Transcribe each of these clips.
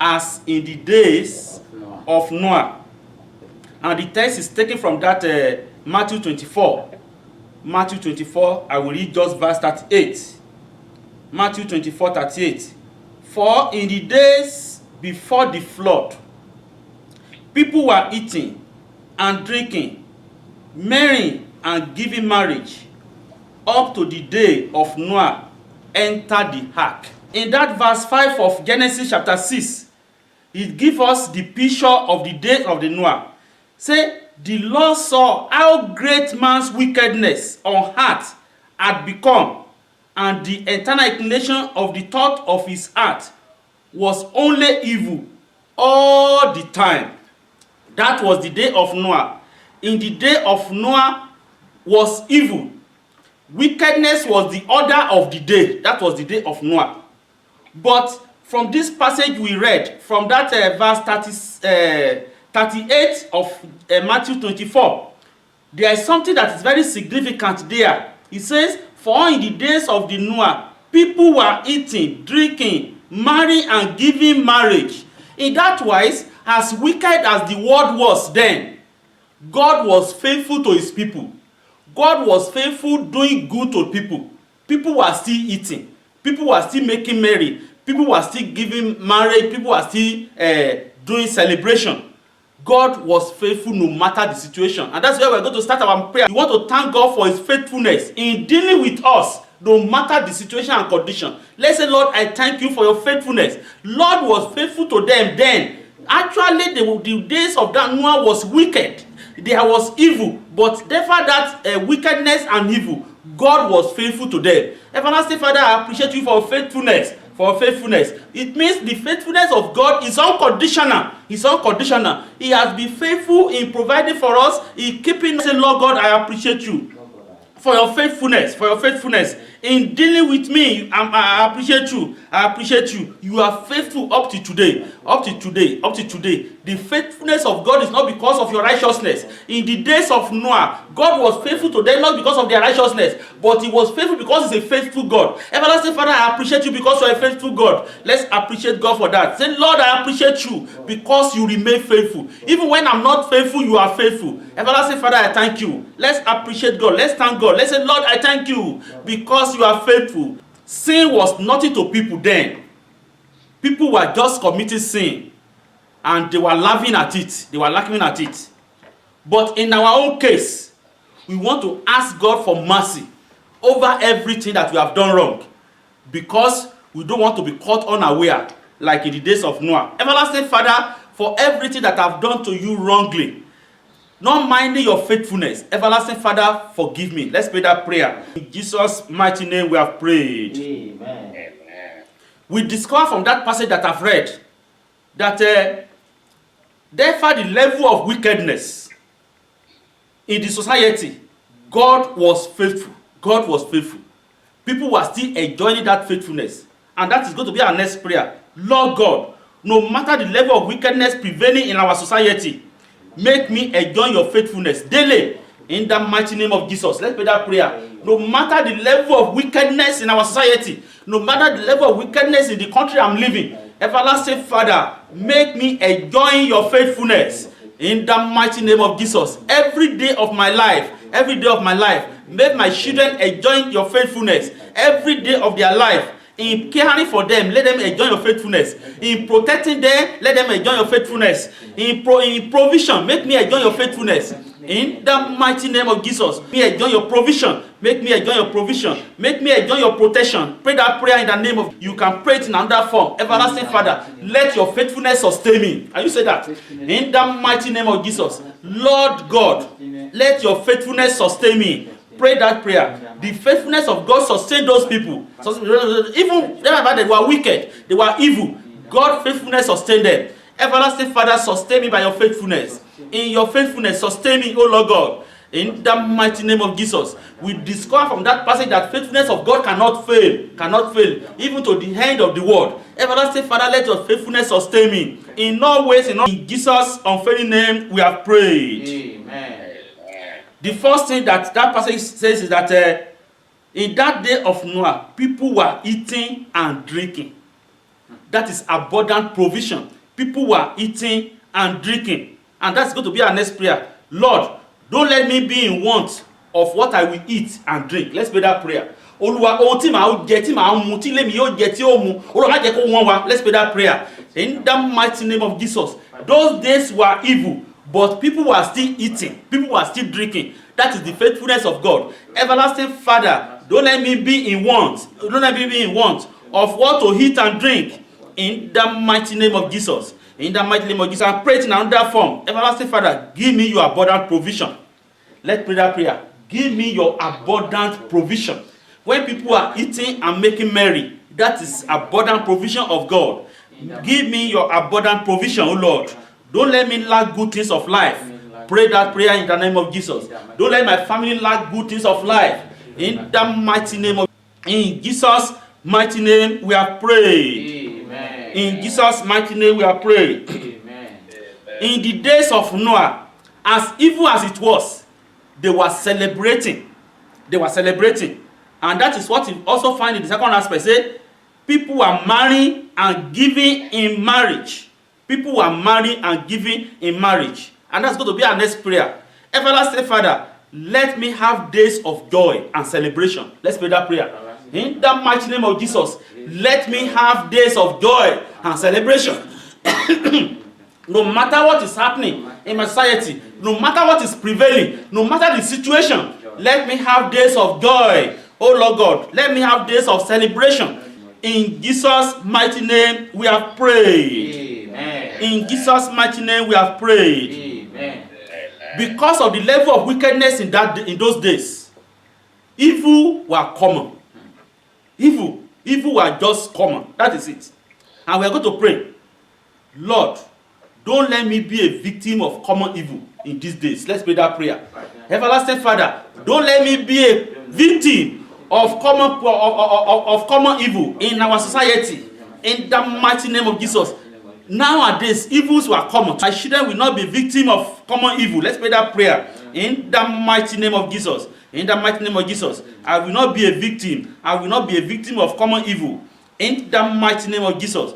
as in the days of Noah. And the text is taken from that Matthew 24. Matthew 24, I will read just verse 38. Matthew 24, 38. For in the days before the flood, people were eating and drinking, marrying and giving marriage, up to the day of Noah entered the ark. In that verse 5 of Genesis chapter 6, it gives us the picture of the days of the Noah. Say, the Lord saw how great man's wickedness on earth had become, and the eternal inclination of the thought of his heart was only evil all the time. That was the day of Noah. In the day of Noah was evil. Wickedness was the order of the day. That was the day of Noah. But from this passage we read, from that verse 38 of Matthew 24, there is something that is very significant there. It says, for in the days of the Noah, people were eating, drinking, marrying, and giving marriage. In that wise, as wicked as the world was then, God was faithful to his people. God was faithful doing good to people. People were still eating. People were still making merry. People were still giving marriage. People were still doing celebration. God was faithful no matter the situation. And that's where we're going to start our prayer. We want to thank God for his faithfulness in dealing with us no matter the situation and condition. Let's say, Lord, I thank you for your faithfulness. Lord was faithful to them then. Actually, the days of that Noah was wicked. There was evil, but therefore that wickedness and evil, God was faithful to them. Everlasting Father, I appreciate you for your faithfulness. For faithfulness. It means the faithfulness of God is unconditional. It's unconditional. He has been faithful in providing for us, in keeping us. Lord God, I appreciate you for your faithfulness, in dealing with me. I appreciate you. I appreciate you. You are faithful up to today. Up to today. The faithfulness of God is not because of your righteousness. In the days of Noah, God was faithful to them not because of their righteousness, but he was faithful because he's a faithful God. Everlasting Father, I appreciate you because you're a faithful God. Let's appreciate God for that. Say, Lord, I appreciate you because you remain faithful. Even when I'm not faithful, you are faithful. Everlasting Father, I thank you. Let's appreciate God. Let's thank God. Let's say, Lord, I thank you because you are faithful. Sin was nothing to people then. People were just committing sin and they were laughing at it. But in our own case, we want to ask God for mercy over everything that we have done wrong, because we don't want to be caught unaware like in the days of Noah. Everlasting Father, for everything that I've done to you wrongly, not minding your faithfulness, everlasting Father, forgive me. Let's pray that prayer. In Jesus' mighty name we have prayed. Amen. We discover from that passage that I've read that therefore the level of wickedness in the society, God was faithful. God was faithful. People were still enjoying that faithfulness. And that is going to be our next prayer. Lord God, no matter the level of wickedness prevailing in our society, make me enjoy your faithfulness daily in the mighty name of Jesus. Let's pray that prayer. No matter the level of wickedness in our society, no matter the level of wickedness in the country I'm living, everlasting Father, make me enjoy your faithfulness in the mighty name of Jesus. Every day of my life, make my children enjoy your faithfulness every day of their life. In caring for them, let them enjoy your faithfulness. In protecting them, let them enjoy your faithfulness. In provision, make me enjoy your faithfulness. In the mighty name of Jesus, me enjoy your provision. Make me enjoy your provision. Make me enjoy your protection. Pray that prayer in the name of. You can pray it in another form. Everlasting Father, let your faithfulness sustain me. Can you say that? In the mighty name of Jesus, Lord God, let your faithfulness sustain me. Pray that prayer. The faithfulness of God sustain those people. Even they were wicked, they were evil. God's faithfulness sustain them. Everlasting Father, sustain me by your faithfulness. In your faithfulness, sustain me, O Lord God. In the mighty name of Jesus, we discover from that passage that faithfulness of God cannot fail, even to the end of the world. Everlasting Father, let your faithfulness sustain me. In all ways, in Jesus' unfailing name, we have prayed. Amen. The first thing that passage says is that in that day of Noah, people were eating and drinking. That is abundant provision. People were eating and drinking. And that's going to be our next prayer. Lord, don't let me be in want of what I will eat and drink. Let's pray that prayer. Olúwa, ohun tí màá jẹ, tí màá mu, tí lèmi yóò jẹ, tí ó mu. Olúwa, má jẹ́ kó wọ́n wa. Let's pray that prayer. In the mighty name of Jesus. Those days were evil, but people were still eating. People were still drinking. That is the faithfulness of God. Everlasting Father, don't let me be in want. Don't let me be in want of what to eat and drink. In the mighty name of Jesus. In the mighty name of Jesus. I pray it in another form. Everlasting Father, give me your abundant provision. Let's pray that prayer. Give me your abundant provision. When people are eating and making merry, that is abundant provision of God. Give me your abundant provision, O Lord. Don't let me lack good things of life. Pray that prayer in the name of Jesus. Don't let my family lack good things of life. In the mighty name of in Jesus' mighty name we are prayed. Amen. In Jesus' mighty name we are prayed. Amen. In the days of Noah, as evil as it was, they were celebrating. They were celebrating. And that is what you also find in the second aspect. Say, people were marrying and giving in marriage. People were marrying and giving in marriage. And that's going to be our next prayer. Everlasting Father, let me have days of joy and celebration. Let's pray that prayer. In the mighty name of Jesus, let me have days of joy and celebration. No matter what is happening in my society, no matter what is prevailing, no matter the situation, let me have days of joy. Oh Lord God, let me have days of celebration. In Jesus' mighty name we have prayed. Amen. In Jesus' mighty name we have prayed. Amen. Because of the level of wickedness in those days, evil were common. Evil were just common. That is it. And we are going to pray. Lord, don't let me be a victim of common evil in these days. Let's pray that prayer. Everlasting Father, don't let me be a victim of common evil in our society. In the mighty name of Jesus. Nowadays, evils were common. My children will not be victim of common evil. Let's pray that prayer. In the mighty name of Jesus. In the mighty name of Jesus. I will not be a victim. I will not be a victim of common evil. In the mighty name of Jesus.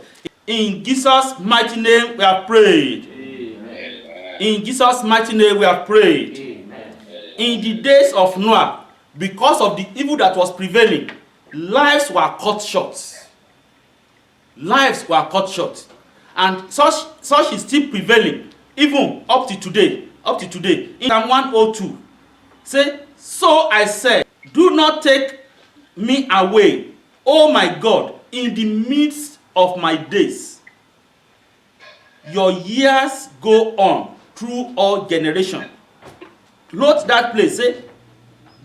In Jesus' mighty name we have prayed. Amen. In Jesus' mighty name we have prayed. Amen. In the days of Noah, because of the evil that was prevailing, lives were cut short. Lives were cut short. And such is still prevailing, even up to today. Up to today. In Psalm 102, say, so I said, do not take me away, O my God, in the midst of my days. Your years go on through all generations. Note that place. Say,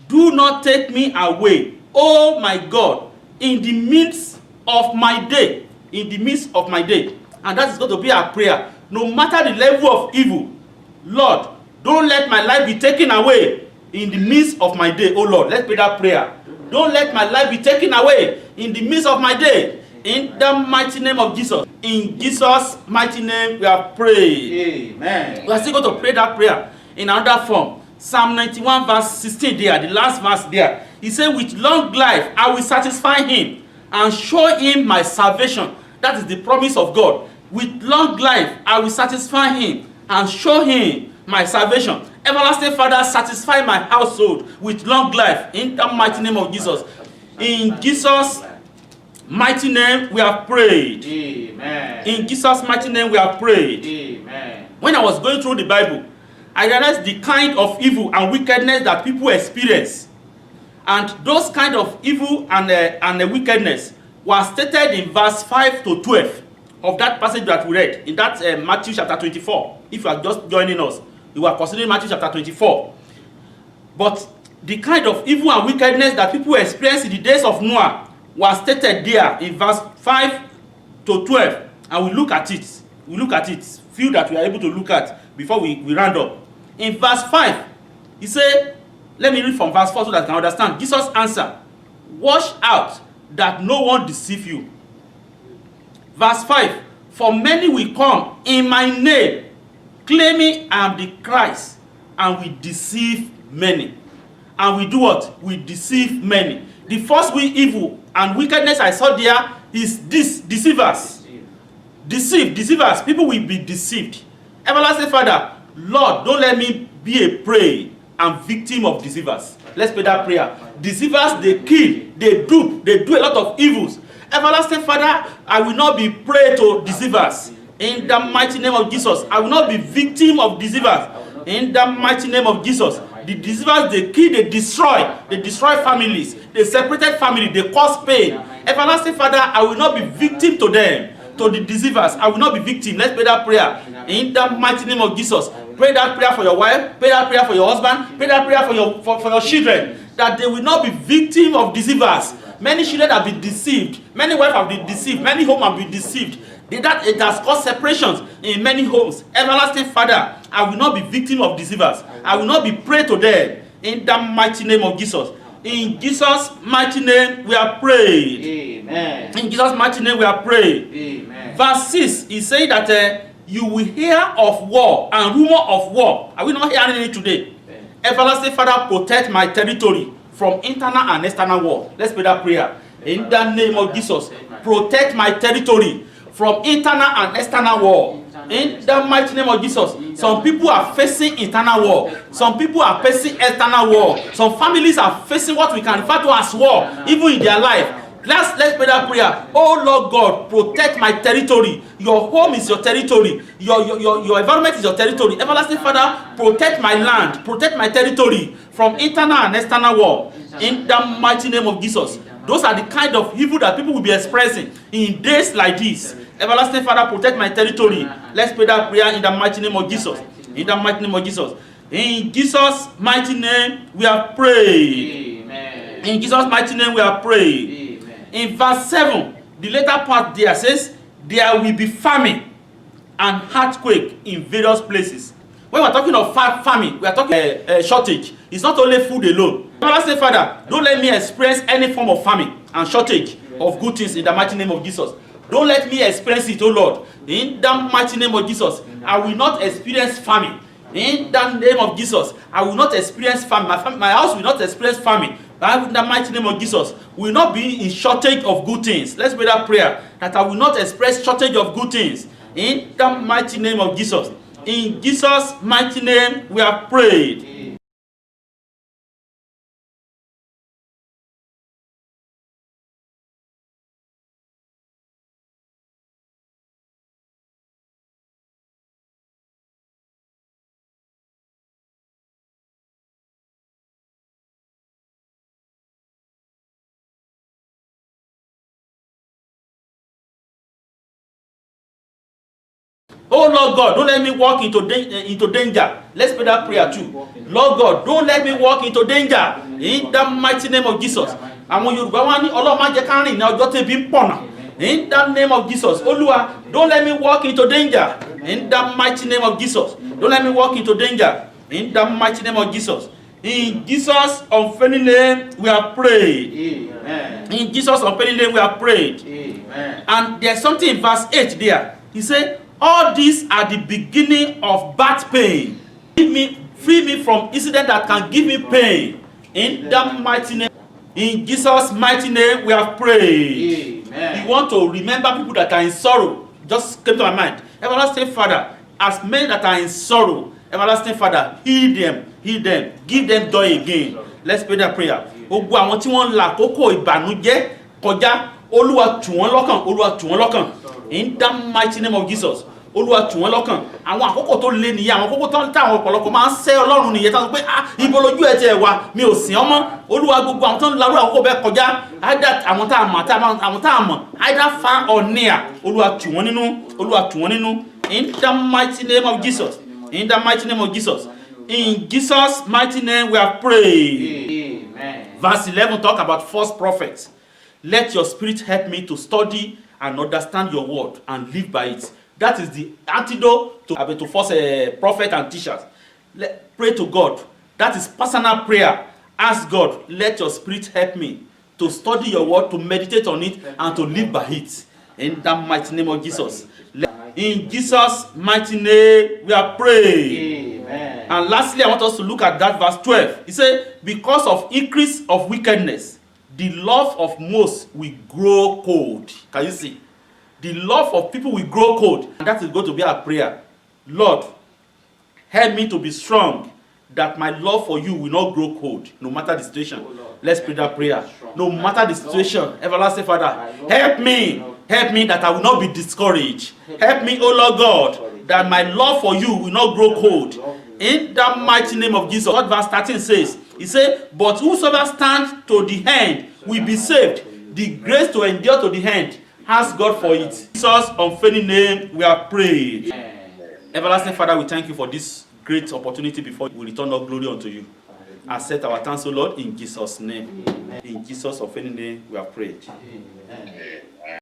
do not take me away, O my God, in the midst of my day. In the midst of my day. And that is going to be our prayer. No matter the level of evil, Lord, don't let my life be taken away in the midst of my day. Oh Lord, let's pray that prayer. Don't let my life be taken away in the midst of my day. In the mighty name of Jesus. In Jesus' mighty name we have prayed. Amen. We are still going to pray that prayer in another form. Psalm 91 verse 16 there, the last verse there. He said, with long life I will satisfy him and show him my salvation. That is the promise of God. With long life I will satisfy him and show him my salvation. Everlasting Father, satisfy my household with long life in the mighty name of Jesus. In Jesus' mighty name we have prayed. Amen. In Jesus' mighty name we have prayed. Amen. When I was going through the Bible, I realized the kind of evil and wickedness that people experience. And those kind of evil and wickedness were stated in verse 5 to 12 of that passage that we read, in that Matthew chapter 24. If you are just joining us, you are considering Matthew chapter 24. But the kind of evil and wickedness that people experienced in the days of Noah was stated there in verse 5 to 12. And we look at it. We look at it. Few that we are able to look at before we round up. In verse 5, he said, let me read from verse 4 so that I can understand. Jesus answered, watch out that no one deceive you. Verse 5, for many will come in my name, claiming I am the Christ, and we deceive many. And we do what? We deceive many. The first evil and wickedness I saw there is this, deceivers. Deceivers, people will be deceived. Everlasting Father, Lord, don't let me be a prey and victim of deceivers. Let's pray that prayer. Deceivers, they kill, they dupe, they do a lot of evils. Everlasting Father, I will not be prey to deceivers. In the mighty name of Jesus, I will not be victim of deceivers. In the mighty name of Jesus, the deceivers, they kill, they destroy families, they separated family, they cause pain. Everlasting Father, I will not be victim to them, to the deceivers. I will not be victim. Let's pray that prayer. In the mighty name of Jesus, pray that prayer for your wife, pray that prayer for your husband, pray that prayer for your children, that they will not be victim of deceivers. Many children have been deceived, many wives have been deceived, many homes have been deceived. That it has caused separations in many homes. Everlasting Father, I will not be victim of deceivers. I will not be prey to them. In the mighty name of Jesus. In Jesus' mighty name we are prayed. Amen. In Jesus' mighty name we are prayed. Amen. Verse 6, he said that you will hear of war and rumor of war. Are we not hearing it today? Amen. Everlasting Father, protect my territory from internal and external war. Let's pray that prayer. In the name of Jesus, protect my territory from internal and external war. In the mighty name of Jesus. Some people are facing internal war. Some people are facing external war. Some families are facing what we can refer to as war, even in their life. Let's pray that prayer. Oh Lord God, protect my territory. Your home is your territory. Your environment is your territory. Everlasting Father, protect my land, protect my territory from internal and external war. In the mighty name of Jesus. Those are the kind of evil that people will be expressing in days like this. Everlasting Father, protect my territory. Let's pray that prayer in the mighty name of Jesus. In the mighty name of Jesus. In Jesus' mighty name we are prayed. Amen. In Jesus' mighty name we are prayed. Amen. In verse 7, the later part there says, there will be famine and earthquake in various places. When we're talking of famine, we are talking shortage. It's not only food alone. Everlasting Father, don't let me experience any form of famine and shortage of good things in the mighty name of Jesus. Don't let me experience it, oh Lord. In the mighty name of Jesus, I will not experience famine. In the name of Jesus, I will not experience famine. My house will not experience famine. In the mighty name of Jesus, we will not be in shortage of good things. Let's pray that prayer, that I will not express shortage of good things. In the mighty name of Jesus. In Jesus' mighty name, we have prayed. Oh Lord God, don't let me walk into danger. Let's pray that prayer too. Lord God, don't let me walk into danger. In the mighty name of Jesus. Àwọn Yorùbá wá ní Ọlọ́run má jẹ́ ká rìn ní ọjọ́ tẹ́bí ń pọ̀nà. In the name of Jesus. Olúwa, don't let me walk into danger. In the mighty name of Jesus. Don't let me walk into danger. In the mighty name of Jesus. In Jesus' unfailing name, we have prayed. Amen. In Jesus' unfailing name, we have prayed. Amen. And there's something in verse 8 there. He said, all these are the beginning of bad pain. Free me from incident that can give me pain. In the mighty name. In Jesus' mighty name, we have prayed. Amen. You want to remember people that are in sorrow. Just came to my mind. Everlasting Father, as men that are in sorrow, Everlasting Father, heal them, give them joy again. Let's pray that prayer. Gbogbo àwọn tí wọ́n là kókó ìbànújẹ́ kọjá, Olúwa tù wọ́n lọ́kàn, Olúwa tù wọ́n lọ́kàn. In the mighty name of Jesus. Olúwa tù wọ́n lọ́kàn. Àwọn àkókò tó lé nìyẹn, àwọn àkókò tó ń tà àwọn ọ̀pọ̀lọpọ̀ máa ń sẹ́ Ọlọ́run nìyẹn tán pé ibo lójú ẹ̀ tiẹ̀ wà, mi ò sìn ọmọ. Olúwa gbogbo àwọn tó ń larú àkókò bẹ́ẹ̀ kọjá, either àwọn tá a mọ̀, either far or near. Olúwa tù wọ́n nínú, Olúwa tù wọ́n nínú. In the mighty name of Jesus. In the mighty name of Jesus. In Jesus' mighty name we have prayed. Amen. Verse 11 talk about false prophets. Let your spirit help me to study and understand your word and live by it. That is the antidote to false prophets and teachers. Pray to God. That is personal prayer. Ask God, let your spirit help me to study your word, to meditate on it, and to live by it. In the mighty name of Jesus. In Jesus' mighty name, we are praying. Amen. And lastly, I want us to look at that verse 12. He said, because of increase of wickedness, the love of most will grow cold. Can you see? the love of people will grow cold. And that is going to be our prayer. Lord, help me to be strong, that my love for you will not grow cold, no matter the situation. Let's pray that prayer. No matter the situation, everlasting Father, help me that I will not be discouraged. Help me, O Lord God, that my love for you will not grow cold. In the mighty name of Jesus. What verse 13 says, he said, but whosoever stands to the end will be saved. The grace to endure to the end, ask God for it. In Jesus' unfailing name, we are prayed. Everlasting Father, we thank you for this great opportunity before we return all glory unto you. Accept our thanks, O Lord, in Jesus' name. Amen. In Jesus' unfailing name, we are prayed. Amen.